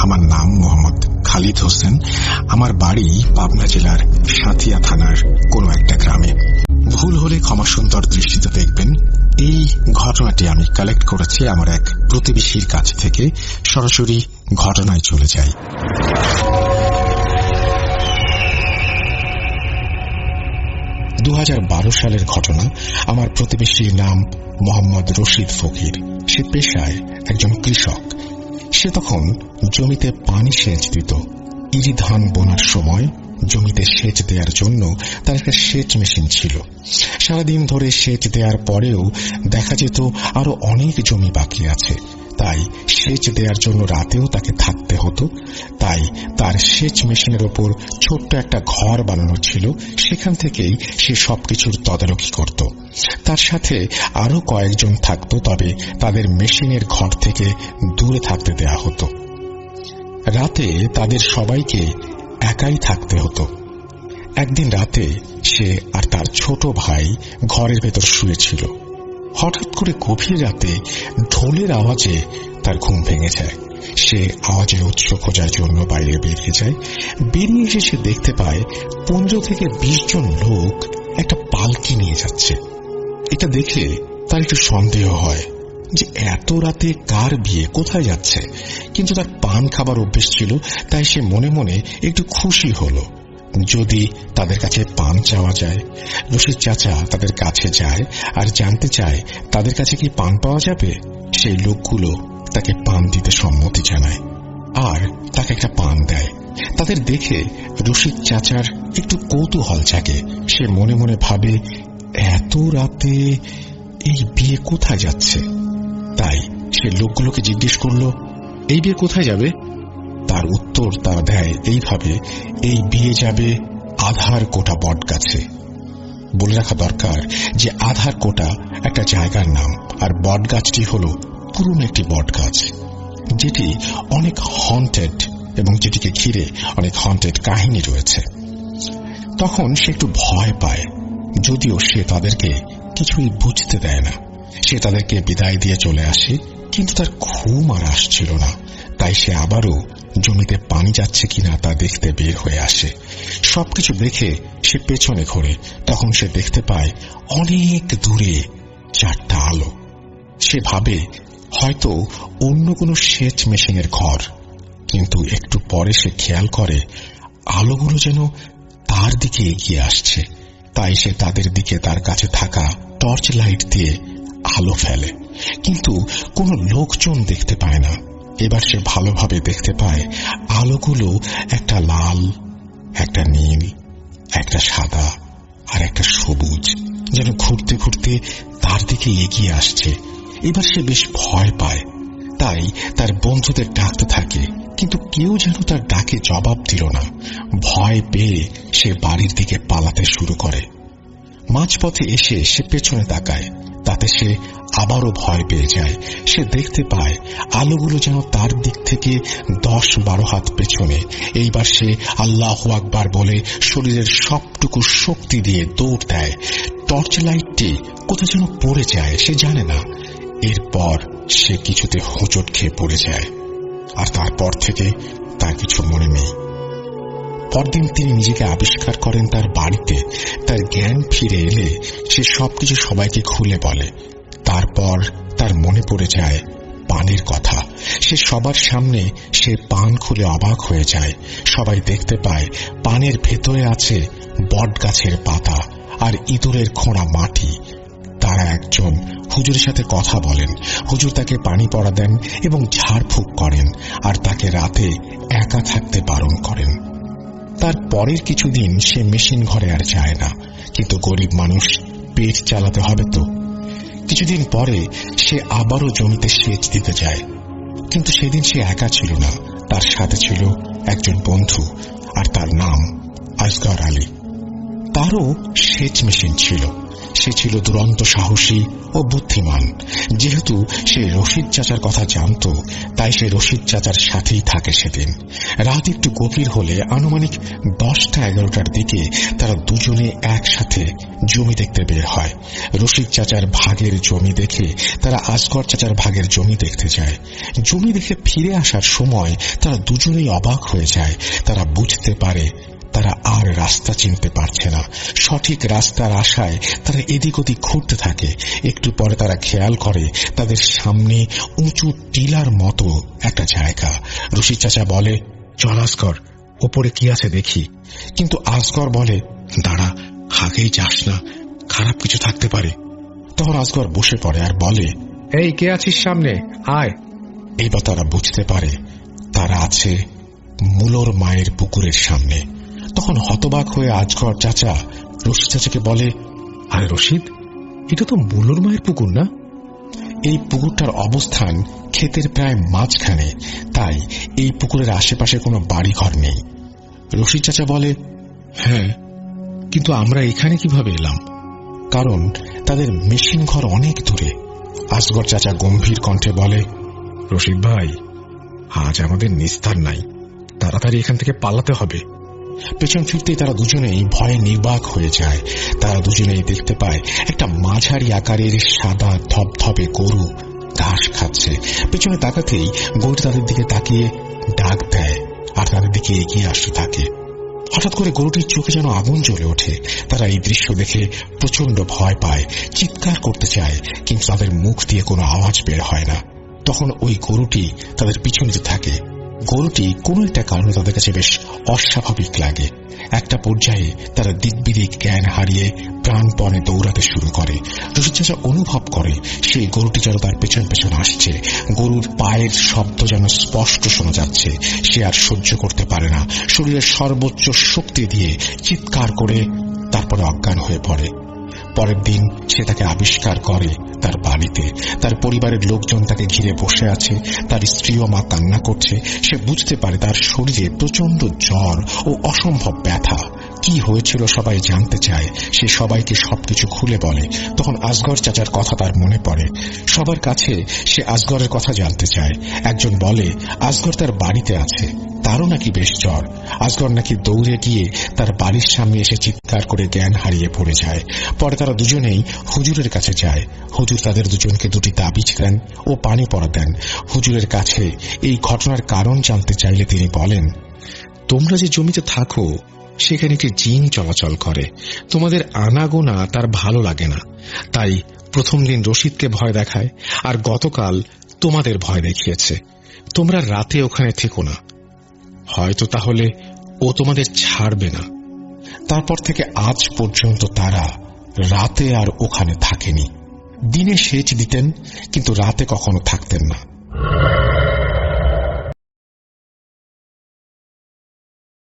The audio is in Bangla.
আমার নাম মোহাম্মদ খালিদ হোসেন। আমার বাড়ি পাবনা জেলার সাঁথিয়া থানার কোনো একটা গ্রামে। ভুল হলে ক্ষমা সুন্দর দৃষ্টিতে দেখবেন। এই ঘটনাটি আমি কালেক্ট করেছি আমার এক প্রতিবেশীর কাছ থেকে। সরাসরি ঘটনায় চলে যাই। 2012 সালের ঘটনা। আমার প্রতিবেশীর নাম মোহাম্মদ রশিদ ফকির। সে পেশায় একজন কৃষক। সে তখন জমিতে পানি সেচ দিত। ইরি ধান বোনার সময় জমিতে সেচ দেওয়ার জন্য তার একটা সেচ মেশিন ছিল। সারাদিন ধরে সেচ দেওয়ার পরেও দেখা যেত আরো অনেক জমি বাকি আছে। তাই সেচ দেওয়ার জন্য রাতেও তাকে থাকতে হতো। তাই তার সেচ মেশিনের ওপর ছোট্ট একটা ঘর বানানো ছিল। সেখান থেকেই সে সবকিছুর তদারকি করত। তার সাথে আরো কয়েকজন থাকত, তবে তাদের মেশিনের ঘর থেকে দূরে থাকতে দেয়া হতো। রাতে তাদের সবাইকে একাই থাকতে হতো। একদিন রাতে সে আর তার ছোট ভাই ঘরের ভেতর শুয়েছিল। হঠাৎ করে গভীর রাতে ঢোলের আওয়াজে তার ঘুম ভেঙে যায়। সে আওয়াজের উৎস খোঁজার জন্য বাইরে বেরিয়ে যায়। বেরিয়ে এসে সে দেখতে পায় 15 থেকে 20 জন লোক একটা পালকি নিয়ে যাচ্ছে। এটা দেখে তার একটু সন্দেহ হয় যে এত রাতে কার বিয়ে, কোথায় যাচ্ছে। কিন্তু তার পান খাবার অভ্যেস ছিল, তাই সে মনে মনে একটু খুশি হলো যদি তাদের কাছে পান চাওয়া যায়। রশিদ চাচা তাদের কাছে যায় আর জানতে চায় তাদের কাছে কি পান পাওয়া যাবে। সেই লোকগুলো তাকে পান দিতে সম্মতি জানায় আর তাকে একটা পান দেয়। তাদের দেখে রশিদ চাচার একটু কৌতূহল জাগে। সে মনে মনে ভাবে, এত রাতে এই বিয়ে কোথায় যাচ্ছে। তাই সে লোকগুলোকে জিজ্ঞেস করল, এই বিয়ে কোথায় যাবে? তার উত্তর তারা দেয় এইভাবে, এই বিয়ে যাবে আধার কোটা বট গাছে। বলে রাখা দরকার যে আধার কোটা একটা জায়গার নাম, আর বট গাছটি হল পুরনো একটি বট গাছ, যেটি অনেক হন্টেড এবং যেটিকে ঘিরে অনেক হন্টেড কাহিনী রয়েছে। তখন সে একটু ভয় পায়, যদিও সে তাদেরকে কিছুই বুঝতে দেয় না। সে তাদেরকে বিদায় দিয়ে চলে আসে, কিন্তু তার ঘুম আর আসছিল না। তাই সে আবারও জমিতে পানি যাচ্ছে কিনা তা দেখতে বের হয়ে আসে। সবকিছু দেখে সে পেছনে ঘোরে। তখন সে দেখতে পায় অনেক দূরে 4টা আলো। সে ভাবে হয়তো অন্য কোনো সেচ মেশিনের ঘর, কিন্তু একটু পরে সে খেয়াল করে আলোগুলো যেন তার দিকে এগিয়ে আসছে। তাই সে তাদের দিকে তার কাছে থাকা টর্চ লাইট দিয়ে আলো ফেলে, কিন্তু কোনো লোকজন দেখতে পায় না। এবার সে ভালোভাবে দেখতে পায় আলোগুলো একটা লাল, একটা নীল, একটা সাদা আর একটা সবুজ, যেন ঘুরতে ঘুরতে তার দিকে এগিয়ে আসছে। এবার সে বেশ ভয় পায়, তাই তার বন্ধুদের ডাকতে থাকে, কিন্তু কেউ যেন তার ডাকে জবাব দিল না। ভয় পেয়ে সে বাড়ির দিকে পালাতে শুরু করে। মাঝপথে এসে সে পেছনে তাকায়, তাতে সে আবারও ভয় পেয়ে যায়। সে দেখতে পায় আলোগুলো যেন তার দিক থেকে 10-12 হাত পেছনে। এইবার সে আল্লাহু আকবার বলে শরীরের সবটুকু শক্তি দিয়ে দৌড় দেয়। টর্চ লাইটটি কোথায় যেন পড়ে যায়, সে জানে না। এরপর সে কিছুতে হোঁচট খেয়ে পড়ে যায়, আর তারপর থেকে তার কিছু মনে নেই। পরদিন তিনি নিজেকে আবিষ্কার করেন তার বাড়িতে। তার জ্ঞান ফিরে এলে সে সবকিছু সবাইকে খুলে বলে। তারপর তার মনে পড়ে যায় পানের কথা। সে সবার সামনে সে পান খুলে অবাক হয়ে যায়। সবাই দেখতে পায় পানের ভেতরে আছে বট গাছের পাতা আর ইঁদুরের খোঁড়া মাটি। তারা একজন হুজুরের সাথে কথা বলেন। হুজুর তাকে পানি পড়া দেন এবং ঝাড়ফুঁক করেন, আর তাকে রাতে একা থাকতে বারণ করেন। তার পরের কিছুদিন সে মেশিন ঘরে আর যায় না, কিন্তু গরিব মানুষ, পেট চালাতে হবে তো। কিছুদিন পরে সে আবারও জমিতে সেচ দিতে যায়, কিন্তু সেদিন সে একা ছিল না, তার সাথে ছিল একজন বন্ধু, আর তার নাম আসগর আলী। তারও সেচ মেশিন ছিল। সে ছিল দুরন্ত সাহসী ও বুদ্ধিমান। যেহেতু সে রশিদ চাচার কথা জানত, তাই সে রশিদ চাচার সাথেই থাকে। সেদিন রাত একটু গভীর হলে আনুমানিক 10টা-11টার দিকে তারা দুজনে একসাথে জমি দেখতে বের হয়। রশিদ চাচার ভাগের জমি দেখে তারা আসগর চাচার ভাগের জমি দেখতে যায়। জমি দেখে ফিরে আসার সময় তারা দুজনেই অবাক হয়ে যায়। তারা বুঝতে পারে তারা আর রাস্তা চিনতে পারছে না। সঠিক রাস্তার আশায় তারা এদিক ওদিক ঘুরতে থাকে। একটু পরে তারা খেয়াল করে তাদের সামনে উঁচু টিলার মতো একটা জায়গা। রশিদ চাচা বলে, চল আসগর, ওপরে কি আছে দেখি। কিন্তু আসগর বলে, দাঁড়া, আগেই যাস না, খারাপ কিছু থাকতে পারে। তখন আসগর বসে পড়ে আর বলে, এই কে আছিস সামনে, আয়। এইবার তারা বুঝতে পারে তারা আছে মুলোর মায়ের পুকুরের সামনে। তখন হতবাক হয়ে আসগর চাচা রশিদ চাচাকে বলে, আরে রশিদ, এটা তো মুলোর মায়ের পুকুর না? এই পুকুরটার অবস্থান ক্ষেতের প্রায় মাঝখানে, তাই এই পুকুরের আশেপাশে কোনো বাড়িঘর নেই। রশিদ চাচা বলে, হ্যাঁ, কিন্তু আমরা এখানে কিভাবে এলাম? কারণ তাদের মেশিন ঘর অনেক দূরে। আসগর চাচা গম্ভীর কণ্ঠে বলে, রশিদ ভাই, আজ আমাদের নিস্তার নাই, তাড়াতাড়ি এখান থেকে পালাতে হবে। পেছন ফিরতেই তারা দুজনেই ভয়ে নির্বাক হয়ে যায়। তারা দুজনেই দেখতে পায় একটা মাঝারি আকারের সাদা ধবধবে গরু ঘাস খাচ্ছে। পেছনে তাকাতেই গরুটি তাদের দিকে তাকিয়ে ডাক দেয় আর তাদের দিকে এগিয়ে আসতে থাকে। হঠাৎ করে গরুটির চোখে যেন আগুন জ্বলে ওঠে। তারা এই দৃশ্য দেখে প্রচন্ড ভয় পায়, চিৎকার করতে চায়, কিন্তু তাদের মুখ দিয়ে কোনো আওয়াজ বের হয় না। তখন ওই গরুটি তাদের পিছনে থাকে। গরুটি কোনো একটা কারণে তাদের কাছে বেশ অস্বাভাবিক লাগে। একটা পর্যায়ে তারা দিকবিদিক জ্ঞান হারিয়ে প্রাণপণে দৌড়াতে শুরু করে। রশিদ চাচা অনুভব করে সেই গরুটি যেন তার পেছন পেছন আসছে। গরুর পায়ের শব্দ যেন স্পষ্ট শোনা যাচ্ছে। সে আর সহ্য করতে পারে না, শরীরের সর্বোচ্চ শক্তি দিয়ে চিৎকার করে তারপরে অজ্ঞান হয়ে পড়ে। পরের দিন সে তাকে আবিষ্কার করে তার বাড়িতে। তার পরিবারের লোকজন তাকে ঘিরে বসে আছে, তার স্ত্রী ও মা কান্না করছে। সে বুঝতে পারে তার শরীরে প্রচন্ড জ্বর ও অসম্ভব ব্যথা। কি হয়েছিল সবাই জানতে চায়। সে সবাইকে সবকিছু খুলে বলে। তখন আসগর চাচার কথা তার মনে পড়ে। সবার কাছে সে আসগরের কথা জানতে চায়। একজন বলে আসগর তার বাড়িতে আছে, তারও নাকি বেশ জ্বর। আসগর নাকি দৌড়ে গিয়ে তার বাড়ির সামনে এসে চিৎকার করে জ্ঞান হারিয়ে পড়ে যায়। পরে তারা দুজনেই হুজুরের কাছে যায়। হুজুর তাদের দুজনকে 2টি তাবিজ দেন ও পানি পড়া দেন। হুজুরের কাছে এই ঘটনার কারণ জানতে চাইলে তিনি বলেন, তোমরা যে জমিতে থাকো সেখানে একটি জিন চলাচল করে। তোমাদের আনাগোনা তার ভালো লাগে না, তাই প্রথম দিন রশিদকে ভয় দেখায় আর গতকাল তোমাদের ভয় দেখিয়েছে। তোমরা রাতে ওখানে থেকো না, হয়তো তাহলে ও তোমাদের ছাড়বে না। তারপর থেকে আজ পর্যন্ত তারা রাতে আর ওখানে থাকেনি। দিনে সেচ দিতেন, কিন্তু রাতে কখনো থাকতেন না।